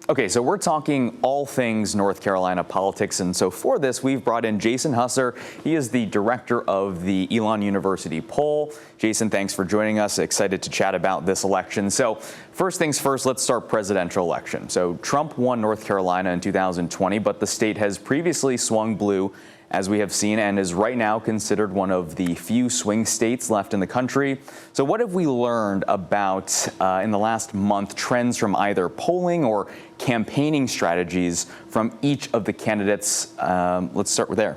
Okay, so we're talking all things North Carolina politics, and so for this, we've brought in Jason Husser. He is the director of the Elon University Poll. Jason, thanks for joining us. Excited to chat about this election. So first things first, let's start presidential election. So Trump won North Carolina in 2020, but the state has previously swung blue, as we have seen, and is right now considered one of the few swing states left in the country. So what have we learned about, in the last month, trends from either polling or campaigning strategies from each of the candidates? Let's start with there.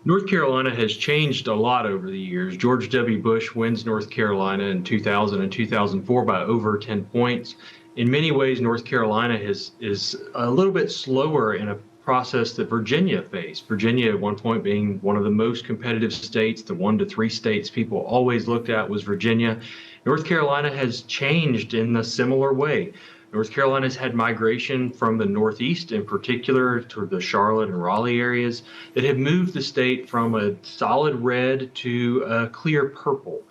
North Carolina has changed a lot over the years. George W. Bush wins North Carolina in 2000 and 2004 by over 10 points. In many ways, North Carolina is a little bit slower in a process that Virginia faced. Virginia at one point being one of the most competitive states, the 1 to 3 states people always looked at was Virginia. North Carolina has changed in a similar way. North Carolina's had migration from the Northeast, in particular to the Charlotte and Raleigh areas, that have moved the state from a solid red to a clear purple.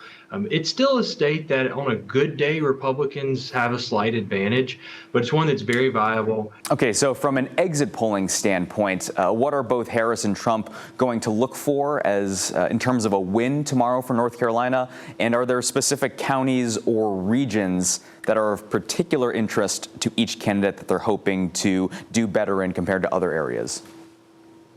It's still a state that on a good day, Republicans have a slight advantage, but it's one that's very viable. Okay, so from an exit polling standpoint, what are both Harris and Trump going to look for as in terms of a win tomorrow for North Carolina? And are there specific counties or regions that are of particular interest to each candidate that they're hoping to do better in compared to other areas?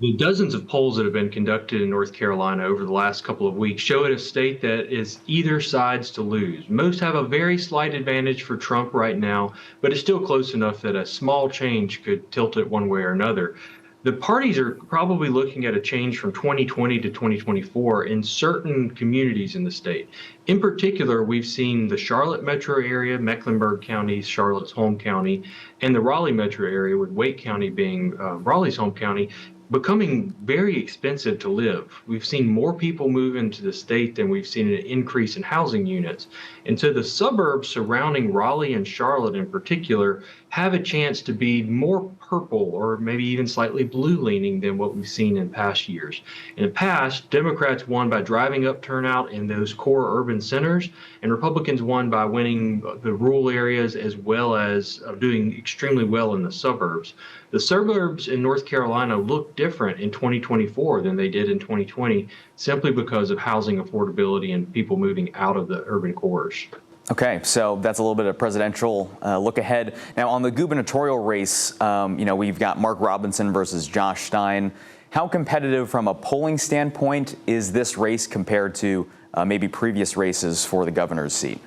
The dozens of polls that have been conducted in North Carolina over the last couple of weeks show it a state that is either side's to lose. Most have a very slight advantage for Trump right now, but it's still close enough that a small change could tilt it one way or another. The parties are probably looking at a change from 2020 to 2024 in certain communities in the state. In particular, we've seen the Charlotte metro area, Mecklenburg County, Charlotte's home county, and the Raleigh metro area, with Wake County being Raleigh's home county, becoming very expensive to live. We've seen more people move into the state than we've seen an increase in housing units. And so the suburbs surrounding Raleigh and Charlotte in particular have a chance to be more purple or maybe even slightly blue leaning than what we've seen in past years. In the past, Democrats won by driving up turnout in those core urban centers, and Republicans won by winning the rural areas as well as doing extremely well in the suburbs. The suburbs in North Carolina look different in 2024 than they did in 2020, simply because of housing affordability and people moving out of the urban cores. Okay, so that's a little bit of presidential look ahead. Now, on the gubernatorial race, we've got Mark Robinson versus Josh Stein. How competitive from a polling standpoint is this race compared to maybe previous races for the governor's seat?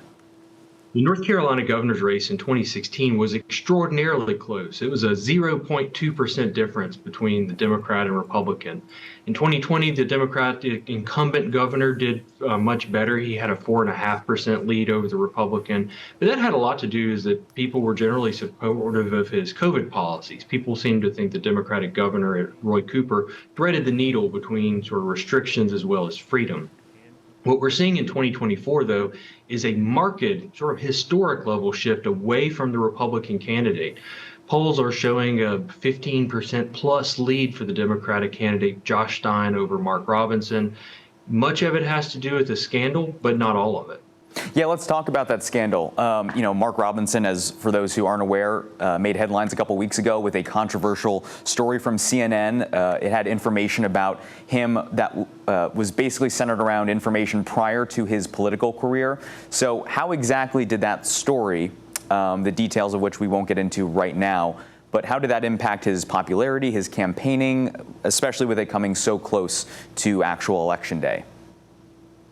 The North Carolina governor's race in 2016 was extraordinarily close. It was a 0.2% difference between the Democrat and Republican. In 2020, the Democratic incumbent governor did much better. He had a 4.5% lead over the Republican. But that had a lot to do is that people were generally supportive of his COVID policies. People seemed to think the Democratic governor, Roy Cooper, threaded the needle between sort of restrictions as well as freedom. What we're seeing in 2024, though, is a marked sort of historic level shift away from the Republican candidate. Polls are showing a 15% plus lead for the Democratic candidate, Josh Stein, over Mark Robinson. Much of it has to do with the scandal, but not all of it. Yeah, let's talk about that scandal. Mark Robinson, as for those who aren't aware, made headlines a couple weeks ago with a controversial story from CNN. It had information about him that was basically centered around information prior to his political career. So how exactly did that story, the details of which we won't get into right now, but how did that impact his popularity, his campaigning, especially with it coming so close to actual election day?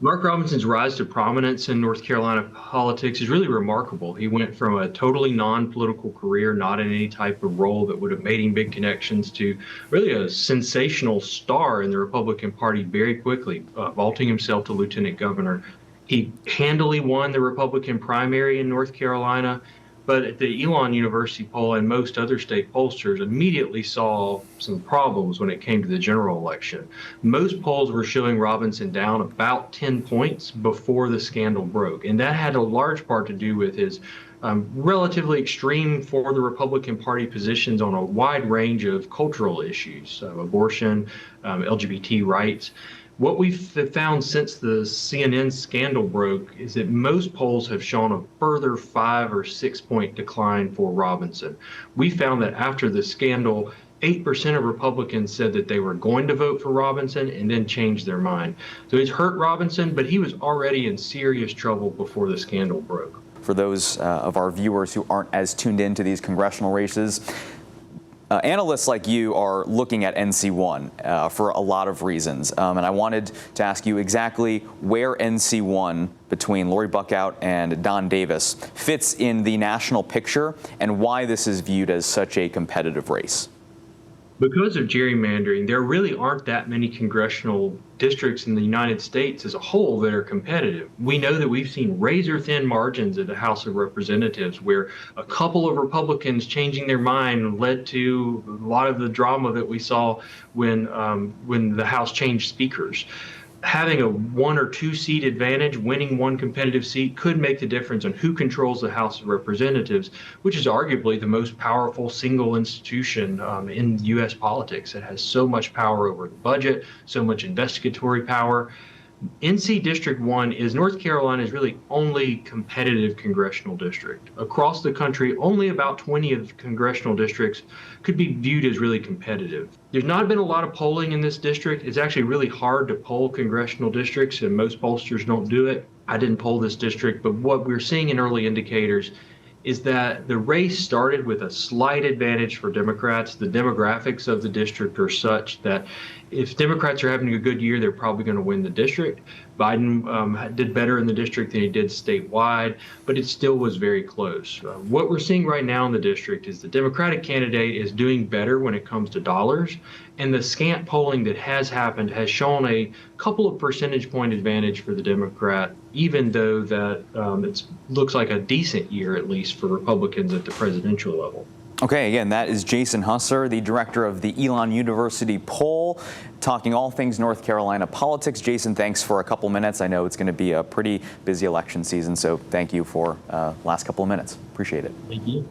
Mark Robinson's rise to prominence in North Carolina politics is really remarkable. He went from a totally non-political career, not in any type of role that would have made him big connections, to really a sensational star in the Republican Party very quickly, vaulting himself to lieutenant governor. He handily won the Republican primary in North Carolina, but at the Elon University poll and most other state pollsters immediately saw some problems when it came to the general election. Most polls were showing Robinson down about 10 points before the scandal broke, and that had a large part to do with his relatively extreme for the Republican Party positions on a wide range of cultural issues, abortion, LGBT rights. What we've found since the CNN scandal broke is that most polls have shown a further 5 or 6 point decline for Robinson. We found that after the scandal, 8% of Republicans said that they were going to vote for Robinson and then changed their mind. So it's hurt Robinson, but he was already in serious trouble before the scandal broke. For those of our viewers who aren't as tuned into these congressional races, analysts like you are looking at NC1 for a lot of reasons. And I wanted to ask you exactly where NC1 between Lori Buckout and Don Davis fits in the national picture and why this is viewed as such a competitive race. Because of gerrymandering, there really aren't that many congressional districts in the United States as a whole that are competitive. We know that we've seen razor-thin margins in the House of Representatives where a couple of Republicans changing their mind led to a lot of the drama that we saw when the House changed speakers. Having a 1 or 2 seat advantage, winning one competitive seat, could make the difference on who controls the House of Representatives, which is arguably the most powerful single institution in U.S. politics. It has so much power over the budget, so much investigatory power. NC District 1 is North Carolina's really only competitive congressional district. Across the country, only about 20 of the congressional districts could be viewed as really competitive. There's not been a lot of polling in this district. It's actually really hard to poll congressional districts, and most pollsters don't do it. I didn't poll this district, but what we're seeing in early indicators is that the race started with a slight advantage for Democrats. The demographics of the district are such that if Democrats are having a good year, they're probably going to win the district. Biden did better in the district than he did statewide, but it still was very close. What we're seeing right now in the district is the Democratic candidate is doing better when it comes to dollars, and the scant polling that has happened has shown a couple of percentage point advantage for the Democrat, even though that it looks like a decent year, at least for Republicans at the presidential level. Okay, again, that is Jason Husser, the director of the Elon University Poll, talking all things North Carolina politics. Jason, thanks for a couple minutes. I know it's going to be a pretty busy election season, so thank you for last couple of minutes. Appreciate it. Thank you.